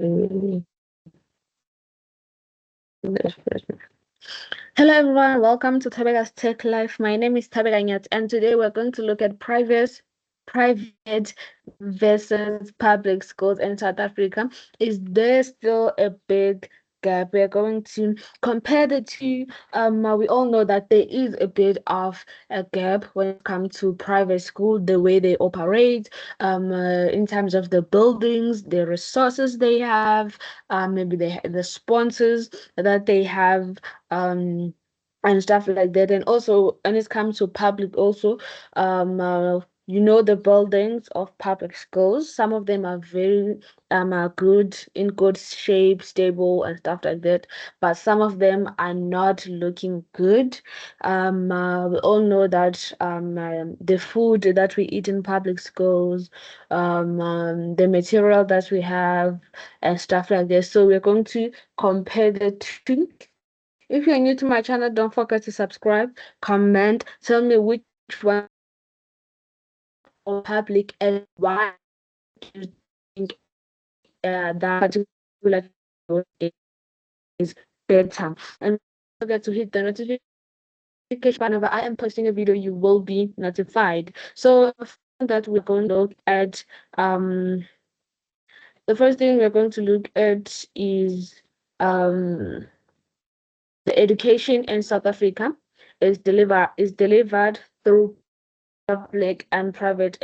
Hello everyone, welcome to Tabega's Tech Life. My name is Tabega Nyat, and today we're going to look at private versus public schools in South Africa. Is there still a big gap? We're going to compare the two. We all know that there is a bit of a gap when it comes to private school, the way they operate, in terms of the buildings, the resources they have, maybe the sponsors that they have, um and stuff like that. And also when it comes to public also, the buildings of public schools, some of them are good, in good shape, stable and stuff like that, but some of them are not looking good. We all know that the food that we eat in public schools, the material that we have and stuff like this. So we're going to compare the two. If you're new to my channel, don't forget to subscribe, comment, tell me which one or public and why you think that particular is better. And don't forget to hit the notification button. Whenever I am posting a video, you will be notified. So that we're going to look at the first thing we're going to look at is the education in South Africa is delivered through public and private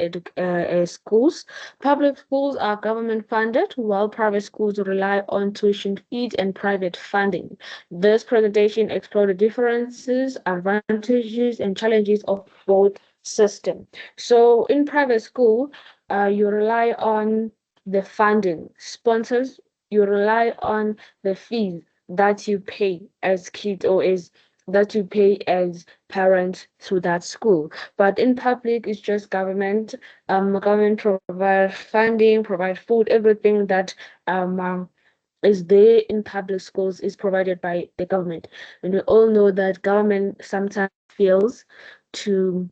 schools. Public schools are government funded, while private schools rely on tuition fees and private funding. This presentation explores the differences, advantages, and challenges of both systems. So, in private school, you rely on the funding, sponsors, you rely on the fees that you pay as kids or as that you pay as parents to that school. But in public, it's just government. Government provide funding, provide food, everything that is there in public schools is provided by the government. And we all know that government sometimes fails to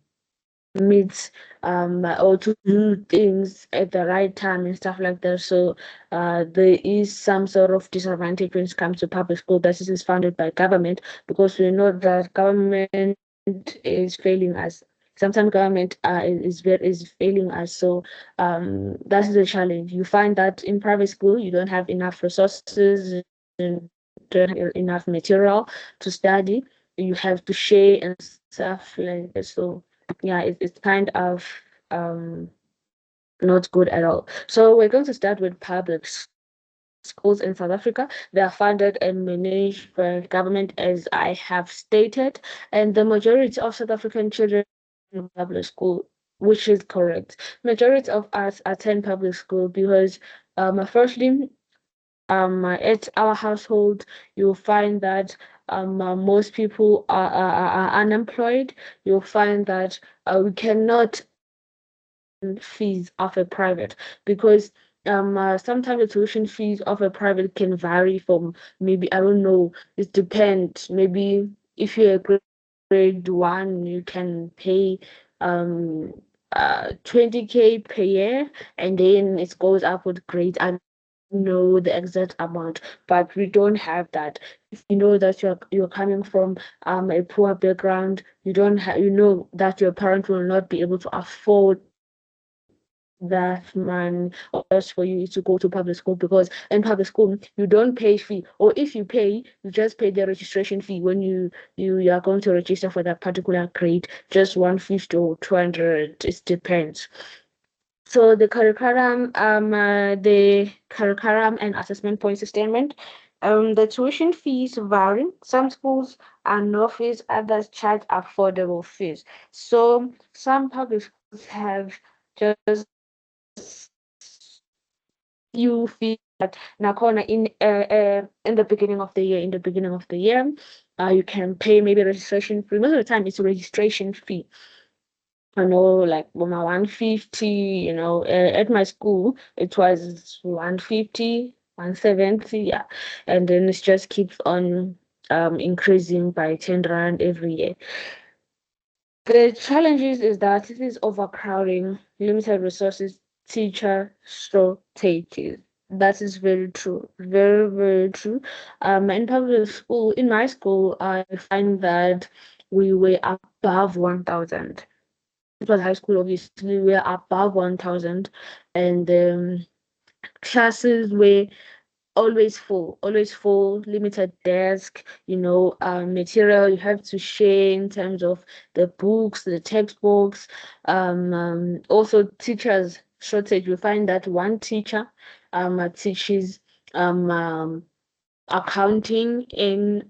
meet or to do things at the right time and stuff like that. So there is some sort of disadvantage when it comes to public school that is funded by government, because we know that government is failing us. Sometimes government is failing us. So that's the challenge. You find that in private school you don't have enough resources and don't have enough material to study. You have to share and stuff like that. So yeah, it's kind of um not good at all. So we're going to start with public schools in South Africa. They are funded and managed by government, as I have stated, and the majority of South African children in public school, which is correct. Majority of us attend public school because, firstly, at our household, you'll find that most people are unemployed. You'll find that we cannot fees of a private, because sometimes the tuition fees of a private can vary from, maybe, I don't know, it depends. Maybe if you're a grade one, you can pay 20K per year, and then it goes up with grade. I don't know the exact amount, but we don't have that. If you know that you're coming from a poor background, you know that your parents will not be able to afford that man or else for you to go to public school, because in public school you don't pay fee, or if you pay, you just pay the registration fee when you are going to register for that particular grade, just 150 or 200, it depends. So the curriculum and assessment point sustainment. The tuition fees vary. Some schools are no fees, others charge affordable fees. So some public schools have just few fees that Nakona in the beginning of the year. In the beginning of the year, you can pay maybe registration fee. Most of the time, it's a registration fee. I know, like 150. At my school, it was 150, 170, yeah, and then it just keeps on increasing by 10 rand every year. The challenges is that it is overcrowding, limited resources, teacher shortages. That is very true. Very, very true. In public school, in my school, I find that we were above 1,000. It was high school, obviously, we were above 1,000. And classes were always full, limited desk, material you have to share in terms of the books, the textbooks, also teachers shortage. You find that one teacher teaches um, um accounting in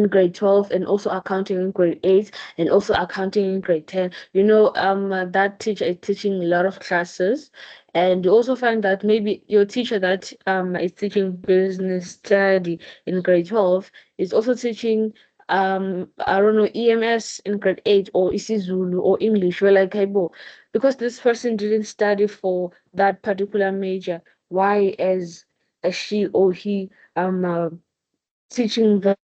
grade 12, and also accounting in grade 8, and also accounting in grade 10. That teacher is teaching a lot of classes. And you also find that maybe your teacher that is teaching business study in grade 12 is also teaching I don't know, EMS in grade 8, or isiZulu or English. We're like, hey, bo, because this person didn't study for that particular major, why is she or he teaching the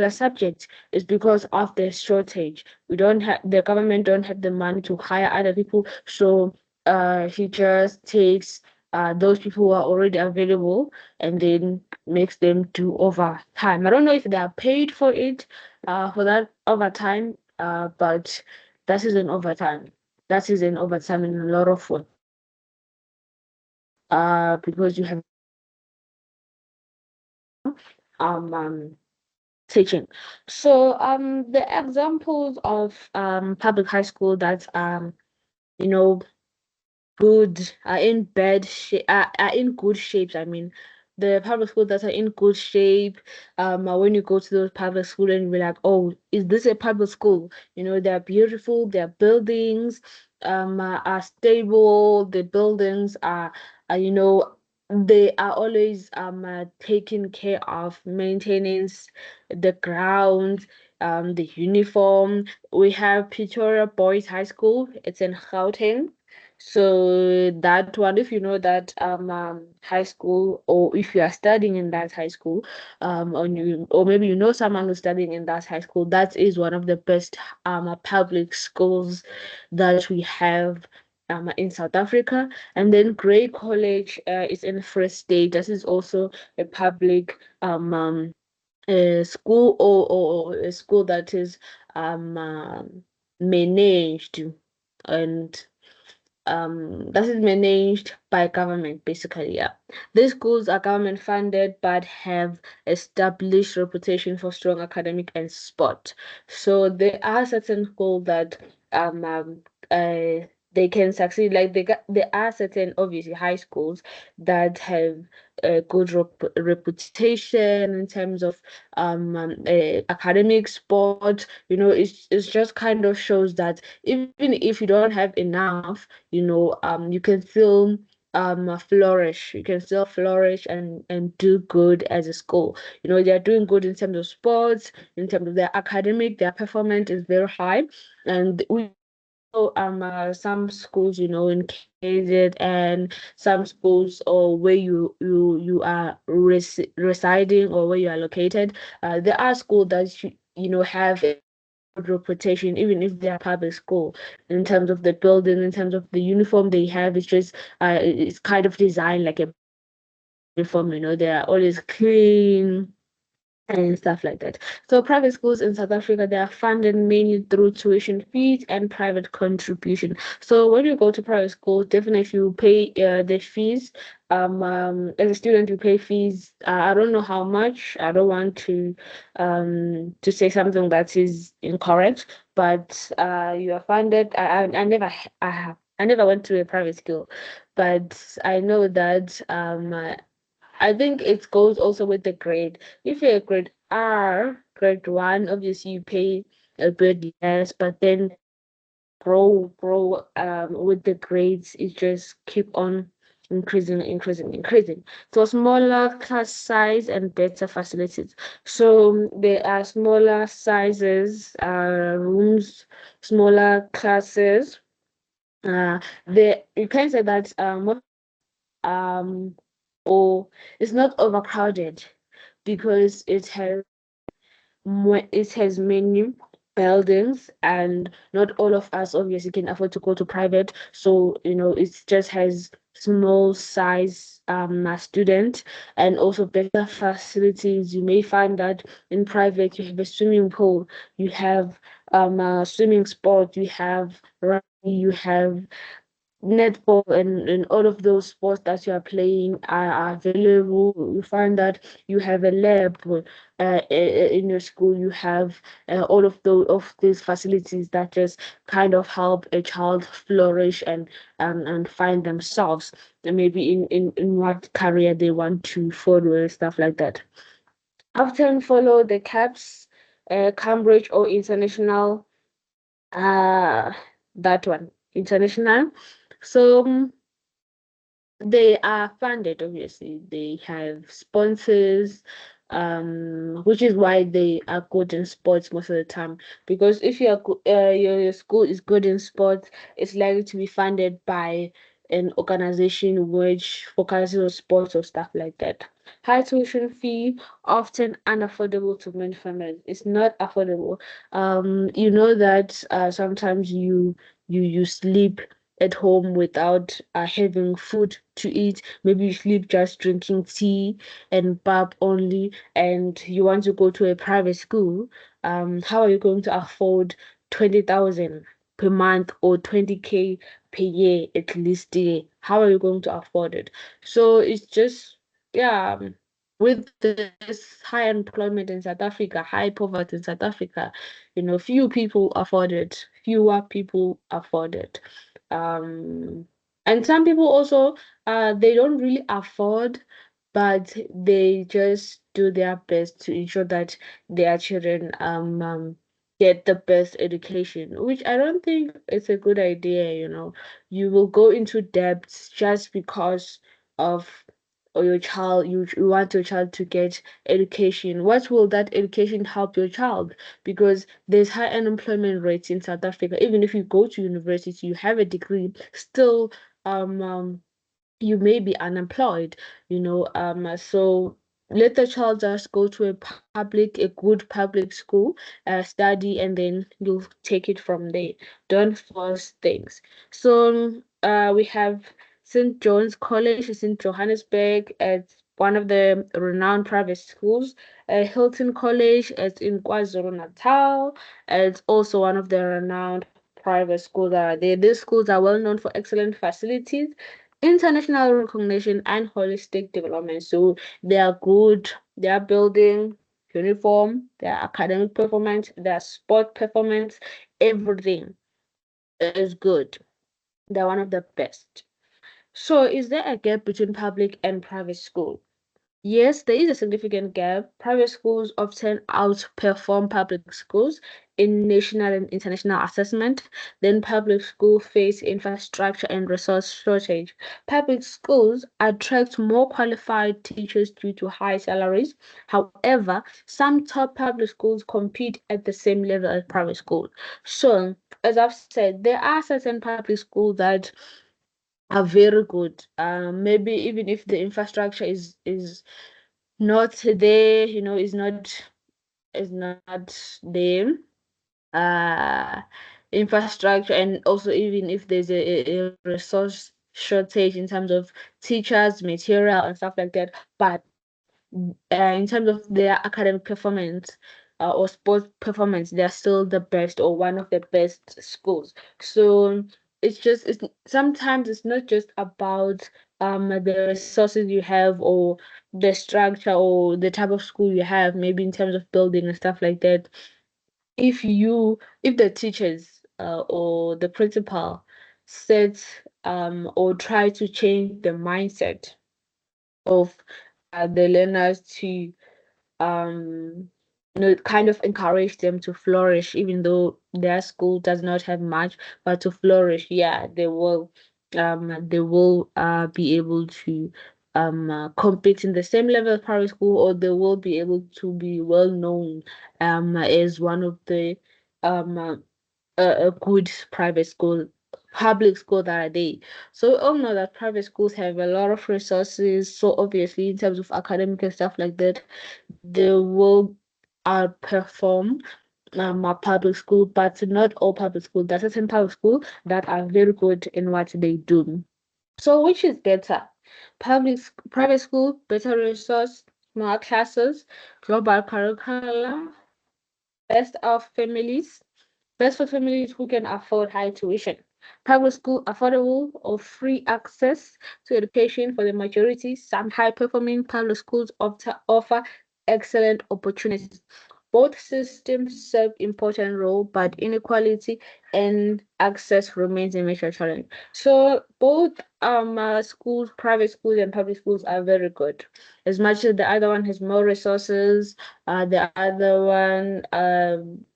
subject? Is because of the shortage. We don't have The government don't have the money to hire other people, so he just takes those people who are already available and then makes them do overtime. I don't know if they are paid for it, for that overtime, but that is an overtime. That is an overtime in a lot of work. Because you have um, um teaching. So the examples of public high school that you know good are in good shapes. I mean, the public schools that are in good shape, when you go to those public school and you're like, oh, is this a public school? They're beautiful, their buildings are stable, the buildings are they are always taken care of, maintenance, the ground, the uniform. We have Pretoria Boys High School, it's in Gauteng. So that one, if you know that high school, or if you are studying in that high school, or maybe you know someone who's studying in that high school, that is one of the best public schools that we have in South Africa. And then Grey College is in Free State. This is also a public school, or a school that is managed, and that is managed by government, basically. Yeah, these schools are government funded but have established reputation for strong academic and sport. So there are certain schools that um, um uh they can succeed. Like there are certain, obviously, high schools that have a good reputation in terms of academic sport. It's just kind of shows that even if you don't have enough, you can still flourish. You can still flourish and do good as a school. They're doing good in terms of sports, in terms of their academic. Their performance is very high, and we know some schools, in KZN, some schools, or where you are residing, or where you are located. There are schools that have good reputation, even if they're public school, in terms of the building, in terms of the uniform they have. It's kind of designed like a uniform. They are always clean and stuff like that. So private schools in South Africa, they are funded mainly through tuition fees and private contribution. So when you go to private school, definitely you pay the fees. As a student, you pay fees. I don't know how much. I don't want to say something that is incorrect, but you are funded. I never went to a private school, but I know that I think it goes also with the grade. If you're a grade one, obviously you pay a bit less, but then grow with the grades, it just keep on increasing. So smaller class size and better facilities. So there are smaller sizes, rooms, smaller classes. You can say that um or it's not overcrowded, because it has many buildings, and not all of us obviously can afford to go to private. So, it just has small size student, and also better facilities. You may find that in private you have a swimming pool, you have a swimming sport, you have rugby, you have netball, and all of those sports that you are playing are available. You find that you have a lab in your school. You have all of these facilities that just kind of help a child flourish and find themselves, and maybe in what career they want to follow and stuff like that. Often follow the CAPS, Cambridge or international, uh that one, international. So they are funded, obviously. They have sponsors, which is why they are good in sports most of the time. Because if your school is good in sports, it's likely to be funded by an organization which focuses on sports or stuff like that. High tuition fee, often unaffordable to many families. It's not affordable. You know that sometimes you sleep at home without having food to eat. Maybe you sleep just drinking tea and pap only, and you want to go to a private school. How are you going to afford 20,000 per month or 20K per year at least a year? How are you going to afford it? So it's just, yeah. With this high unemployment in South Africa, high poverty in South Africa, few people afford it, fewer people afford it. Um, and some people also, they don't really afford, but they just do their best to ensure that their children get the best education, which I don't think is a good idea. You will go into debt just because of or your child you want your child to get education. What will that education help your child? Because there's high unemployment rates in South Africa. Even if you go to university, you have a degree, still um, um you may be unemployed. So let the child just go to a good public school, study, and then you'll take it from there. Don't force things. So we have St. John's College is in Johannesburg. It's one of the renowned private schools. Hilton College is in KwaZulu Natal. It's also one of the renowned private schools that are there. These schools are well known for excellent facilities, international recognition, and holistic development. So they are good, their building, uniform, their academic performance, their sport performance, everything is good. They're one of the best. So is there a gap between public and private school? Yes, there is a significant gap. Private schools often outperform public schools in national and international assessment. Then public schools face infrastructure and resource shortage. Public schools attract more qualified teachers due to high salaries. However, some top public schools compete at the same level as private schools. So, as I've said, there are certain public schools that are very good. Maybe even if the infrastructure is not there, is not there. Uh, Infrastructure, and also even if there's a resource shortage in terms of teachers, material, and stuff like that. But in terms of their academic performance or sports performance, they're still the best or one of the best schools. So it's sometimes it's not just about the resources you have or the structure or the type of school you have, maybe in terms of building and stuff like that. If the teachers or the principal set or try to change the mindset of the learners to um kind of encourage them to flourish, even though their school does not have much, but to flourish, yeah, they will be able to compete in the same level as private school, or they will be able to be well known as one of the a good private school, public school that are there. So we all know that private schools have a lot of resources. So obviously, in terms of academic and stuff like that, they will outperform public school, but not all public schools. There are certain public schools that are very good in what they do. So which is better? Private school, better resource, small classes, global curriculum, best of families, best for families who can afford high tuition. Private school, affordable or free access to education for the majority. Some high-performing public schools offer excellent opportunities. Both systems serve important role, but inequality and access remains a major challenge. So both schools, private schools and public schools are very good. As much as the other one has more resources, the other one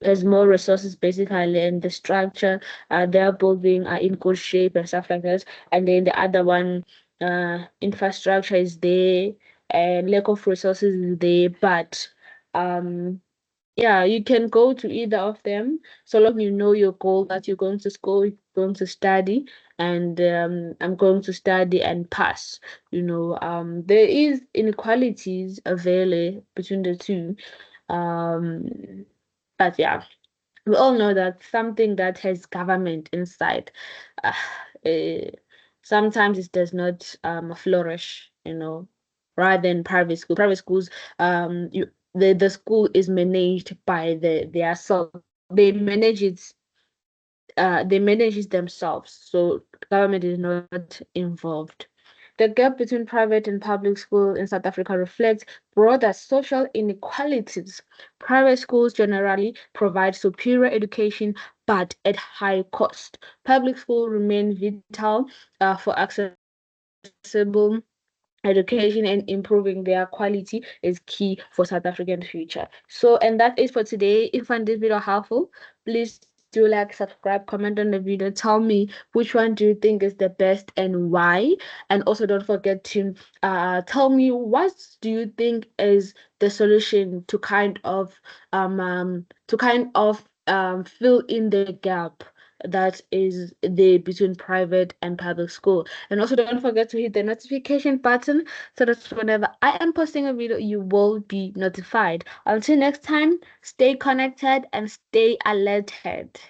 has more resources basically, and the structure their building are in good shape and stuff like that. And then the other one, infrastructure is there, and lack of resources is there, but yeah, you can go to either of them so long you know your goal that you're going to school, you're going to study, and I'm going to study and pass. There is inequalities available between the two. Um, but yeah, we all know that something that has government inside, uh, eh, sometimes it does not flourish, rather than private school. Private schools, the school is managed by their self. They manage it themselves, so government is not involved. The gap between private and public school in South Africa reflects broader social inequalities. Private schools generally provide superior education, but at high cost. Public schools remain vital for accessible education, and improving their quality is key for South African future. And that is for today. If you find this video helpful, please do like, subscribe, comment on the video. Tell me which one do you think is the best and why. And also don't forget to tell me what do you think is the solution to fill in the gap that is there between private and public school. And also don't forget to hit the notification button so that whenever I am posting a video, you will be notified. Until next time, stay connected and stay alerted.